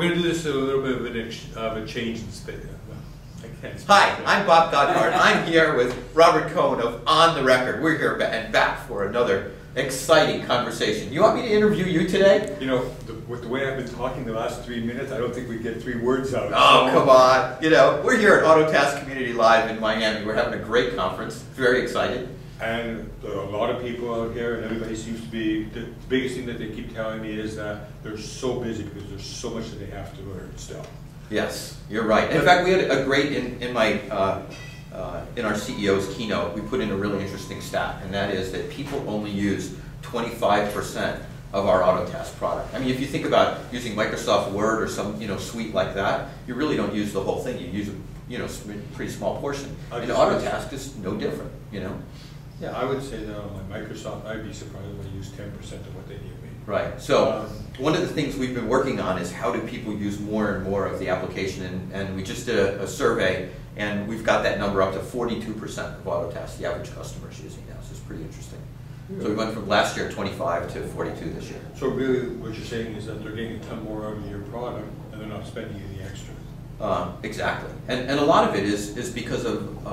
going to do this a little bit of a change in space. Hi, I'm Bob Godgart. I'm here with Robert Cohen of On the Record. We're here and back for another exciting conversation. You want me to interview you today? You know, with the way I've been talking the last 3 minutes, I don't think we get 3 words out. Oh, come on. You know, we're here at Autotask Community Live in Miami. We're having a great conference. Very excited. And there are a lot of people out here, and everybody seems to be, the biggest thing that they keep telling me is that they're so busy because there's so much that they have to learn still. Yes, you're right. In fact, we had a great, in our CEO's keynote, we put in a really interesting stat, and that is that people only use 25% of our Autotask product. I mean, if you think about using Microsoft Word or some suite like that, you really don't use the whole thing. You use a pretty small portion. And Autotask is no different. Yeah, I would say that on my Microsoft, I'd be surprised if I use 10% of what they give me. Right. So one of the things we've been working on is how do people use more and more of the application, and we just did a survey, and we've got that number up to 42% of Autotask, the average customer is using now, so it's pretty interesting. So we went from last year 25 to 42 this year. So really what you're saying is that they're getting a ton more out of your product, and they're not spending any extra. Exactly, and a lot of it is because of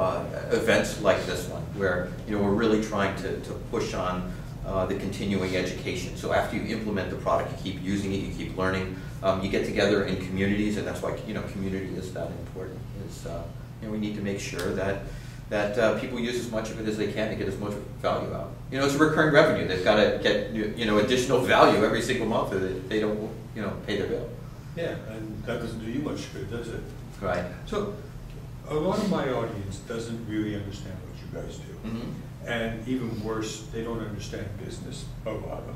events like this one, where we're really trying to push on the continuing education. So after you implement the product, you keep using it, you keep learning. You get together in communities, and that's why community is that important. We need to make sure that people use as much of it as they can to get as much value out. It's a recurring revenue. They've got to get additional value every single month, or they don't pay their bill. Yeah, and that doesn't do you much good, does it? Right. So, a lot of my audience doesn't really understand what you guys do. Mm-hmm. And even worse, they don't understand business, a lot of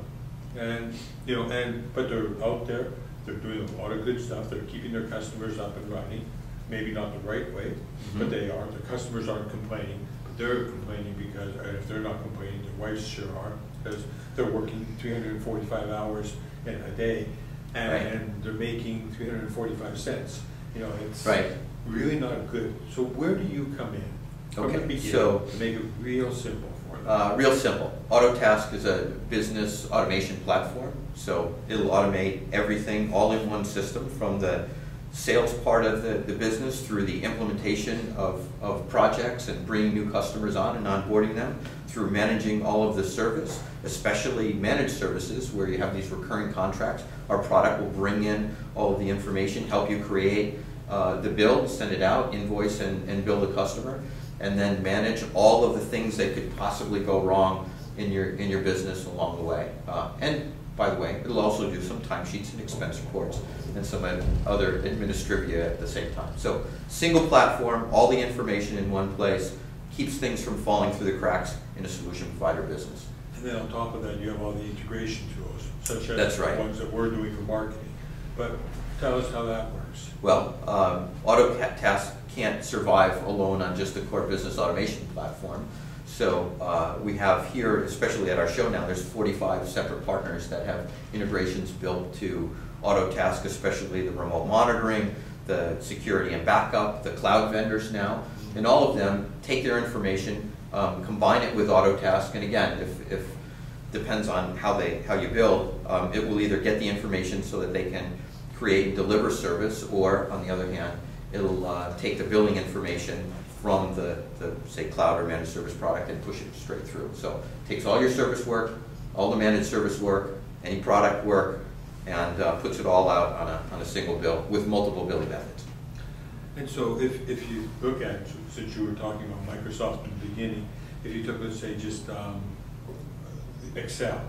them. And, but they're out there, they're doing a lot of good stuff, they're keeping their customers up and running, maybe not the right way, but they are. Their customers aren't complaining, but they're complaining because, and if they're not complaining, their wives sure are, because they're working 345 hours in a day, and they're making 345 cents. It's really not good. So where do you come in? From the beginning, to make it real simple for them. Real simple. Autotask is a business automation platform, so it'll automate everything all in one system, from the sales part of the business through the implementation of projects and bringing new customers on and onboarding them, through managing all of the service, especially managed services where you have these recurring contracts. Our product will bring in all of the information, help you create the bill, send it out, invoice and bill the customer, and then manage all of the things that could possibly go wrong in your business along the way. And by the way, it'll also do some timesheets and expense reports and some other administrivia at the same time. So single platform, all the information in one place, keeps things from falling through the cracks in a solution provider business. And then on top of that, you have all the integration tools, such as the ones that we're doing for marketing. But tell us how that works. Well, Autotask can't survive alone on just the core business automation platform. So we have here, especially at our show now, there's 45 separate partners that have integrations built to Autotask, especially the remote monitoring, the security and backup, the cloud vendors now, and all of them take their information, combine it with Autotask, and again, if depends on how you build, it will either get the information so that they can create and deliver service, or on the other hand, it'll take the billing information from the say cloud or managed service product and push it straight through. So it takes all your service work, all the managed service work, any product work, and puts it all out on a single bill with multiple billing methods. And so if you look at, since you were talking about Microsoft in the beginning, if you took, let's say, just Excel,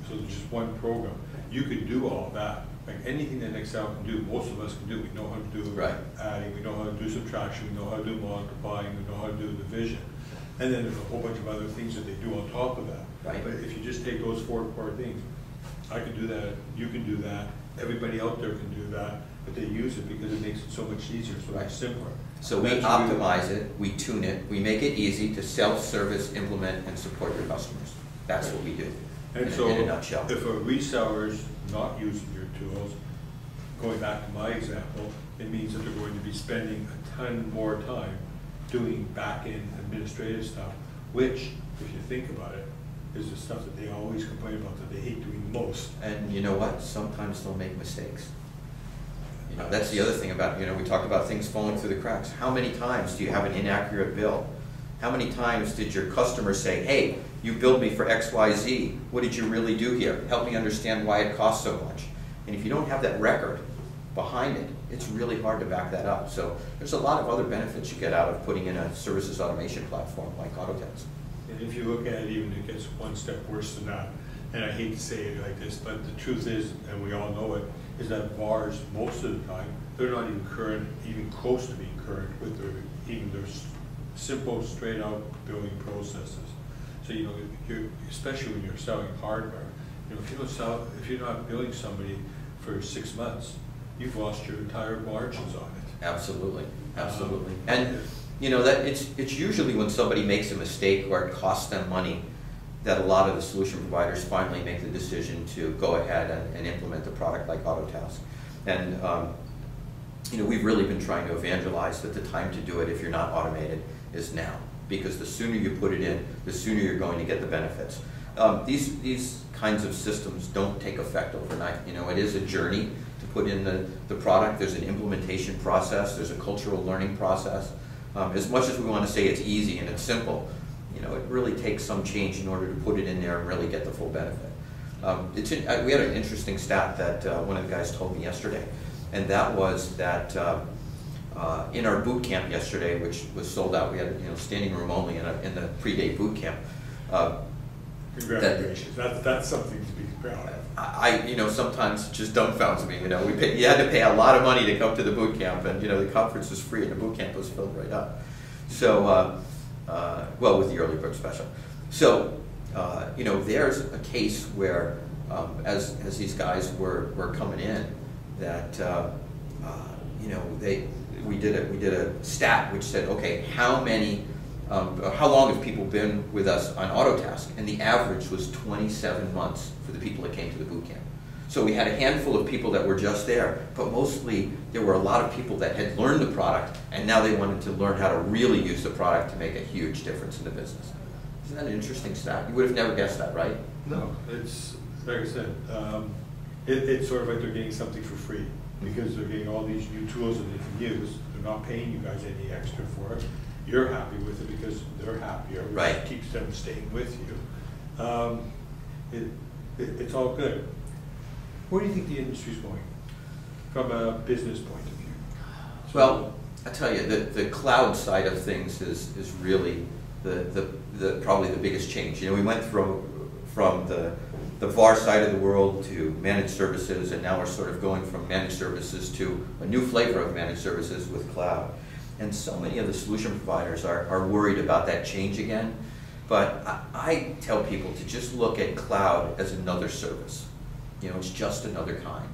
so just one program, you could do all that. Like anything that Excel can do, most of us can do. We know how to do adding, we know how to do subtraction, we know how to do multiplying, we know how to do division. And then there's a whole bunch of other things that they do on top of that. Right. But if you just take those 4 core things, I can do that, you can do that, everybody out there can do that, but they use it because it makes it so much easier, so much simpler. So we optimize it, we tune it, we make it easy to self-service, implement, and support your customers. That's what we do. And so, in a nutshell. If a reseller's not using your tools, going back to my example, it means that they're going to be spending a ton more time doing back-end administrative stuff, which, if you think about it, is the stuff that they always complain about, that they hate doing most. And you know what? Sometimes they'll make mistakes. You know, that's the other thing about, you know, we talk about things falling through the cracks. How many times do you have an inaccurate bill? How many times did your customer say, hey, you billed me for X, Y, Z. What did you really do here? Help me understand why it costs so much. And if you don't have that record behind it, it's really hard to back that up. So there's a lot of other benefits you get out of putting in a services automation platform like Autotask. And if you look at it, even it gets one step worse than that. And I hate to say it like this, but the truth is, and we all know it, is that VARs, most of the time, they're not even current, even close to being current with even their simple, straight out billing processes. So, you know, especially when you're selling hardware, you know, if you're not billing somebody for 6 months, you've lost your entire margins on it. Absolutely, absolutely. And you know that it's usually when somebody makes a mistake or it costs them money that a lot of the solution providers finally make the decision to go ahead and implement a product like Autotask. And you know, we've really been trying to evangelize that the time to do it, if you're not automated, is now. Because the sooner you put it in, the sooner you're going to get the benefits. These kinds of systems don't take effect overnight. You know, it is a journey to put in the product. There's an implementation process. There's a cultural learning process. As much as we want to say it's easy and it's simple, you know, it really takes some change in order to put it in there and really get the full benefit. We had an interesting stat that one of the guys told me yesterday, and that was that in our boot camp yesterday, which was sold out, we had, you know, standing room only in the pre-day boot camp. Congratulations. That's something to be proud of. You know, sometimes it just dumbfounds me. You know, you had to pay a lot of money to come to the boot camp, and you know, the conference was free, and the boot camp was filled right up. So, well, with the early bird special. So, you know, there's a case where, as these guys were coming in, that you know, we did a stat which said, okay, how long have people been with us on Autotask? And the average was 27 months for the people that came to the boot camp. So we had a handful of people that were just there, but mostly there were a lot of people that had learned the product, and now they wanted to learn how to really use the product to make a huge difference in the business. Isn't that an interesting stat? You would have never guessed that, right? No, it's, like I said, it's sort of like they're getting something for free, because they're getting all these new tools that they can use. They're not paying you guys any extra for it. You're happy with it because they're happier, which right. keeps them staying with you. It's all good. Where do you think the industry's going from a business point of view? So, well, I tell you, the cloud side of things is really probably the biggest change. You know, we went from the VAR side of the world to managed services, and now we're sort of going from managed services to a new flavor of managed services with cloud. And so many of the solution providers are worried about that change again. But I tell people to just look at cloud as another service. You know, it's just another kind.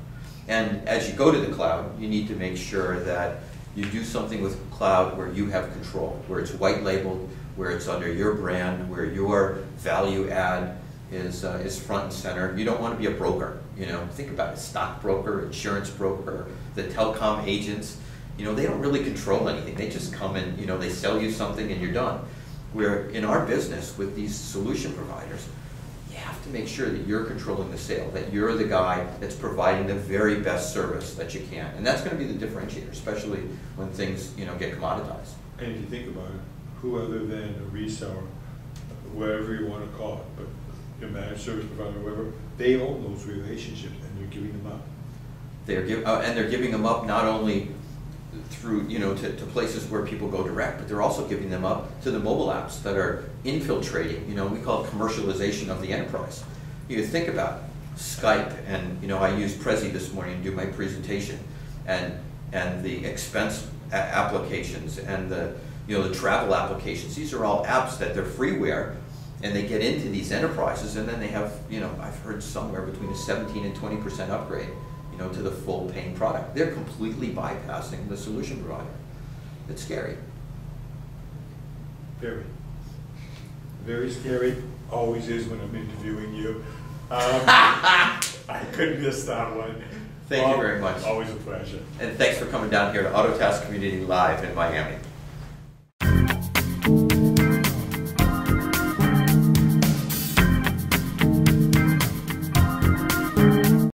And as you go to the cloud, you need to make sure that you do something with cloud where you have control, where it's white labeled, where it's under your brand, where your value add is front and center. You don't want to be a broker. You know, think about it, stockbroker, insurance broker, the telecom agents. You know, they don't really control anything. They just come and, you know, they sell you something and you're done. Where in our business with these solution providers, you have to make sure that you're controlling the sale, that you're the guy that's providing the very best service that you can. And that's going to be the differentiator, especially when things, you know, get commoditized. And if you think about it, who other than a reseller, whatever you want to call it, but your managed service provider, whatever, they own those relationships and they're giving them up. And they're giving them up not only through, you know, to places where people go direct, but they're also giving them up to the mobile apps that are infiltrating. You know, we call it commercialization of the enterprise. You think about Skype, and you know, I used Prezi this morning to do my presentation, and the expense applications and the, you know, the travel applications. These are all apps that they're freeware, and they get into these enterprises, and then they have, you know, I've heard somewhere between a 17 and 20% upgrade, you know, to the full paying product. They're completely bypassing the solution provider. It's scary. Very. Very scary. Always is when I'm interviewing you. I couldn't miss that one. Thank you very much. Always a pleasure. And thanks for coming down here to Autotask Community Live in Miami.